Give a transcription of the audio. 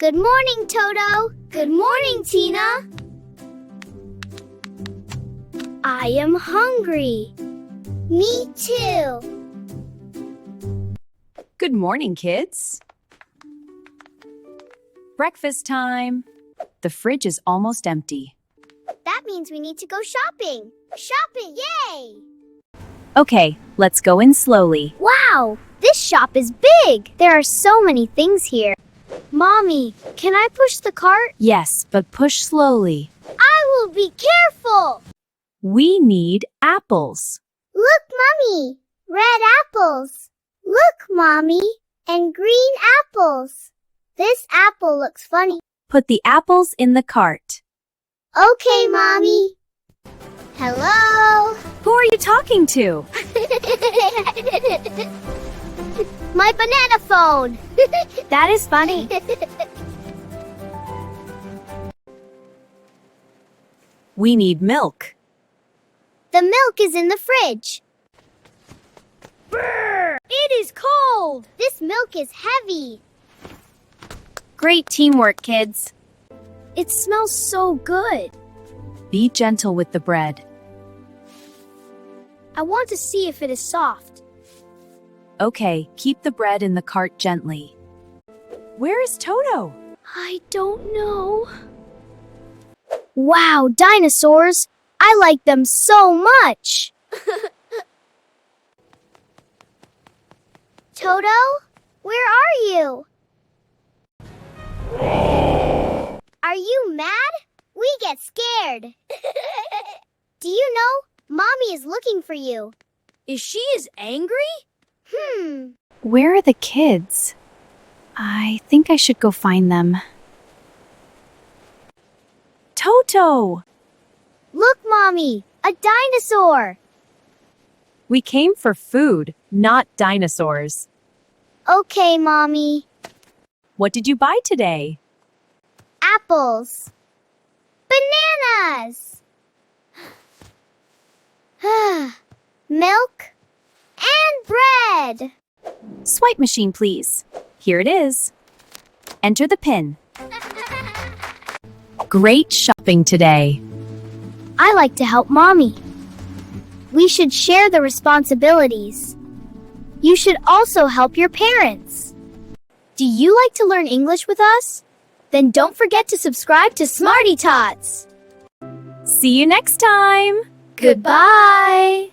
Good morning, Toto. Good morning, Tina. I am hungry. Me too. Good morning, kids. Breakfast time. The fridge is almost empty. That means we need to go shopping. Shopping, yay! Okay, let's go in slowly. Wow, this shop is big. There are so many things here. Mommy, can I push the cart? Yes, but push slowly. I will be careful. We need apples. Look, Mommy, red apples. Look, Mommy, and green apples. This apple looks funny. Put the apples in the cart. Okay, Mommy. Hello? Who are you talking to? My banana phone. That is funny. We need milk. The milk is in the fridge. Brr! It is cold. This milk is heavy. Great teamwork, kids. It smells so good. Be gentle with the bread. I want to see if it is soft. Okay, keep the bread in the cart gently. Where is Toto? I don't know. Wow, dinosaurs! I like them so much! Toto? Where are you? Are you mad? We get scared. Do you know, Mommy is looking for you. Is she angry? Where are the kids? I think I should go find them. Toto! Look, Mommy, a dinosaur. We came for food, not dinosaurs. Okay, Mommy. What did you buy today? Apples. Bananas. Milk and bread. Swipe machine, please. Here it is. Enter the PIN. Great shopping today. I like to help Mommy. We should share the responsibilities. You should also help your parents. Do you like to learn English with us? Then don't forget to subscribe to Smarty Tots. See you next time. Goodbye.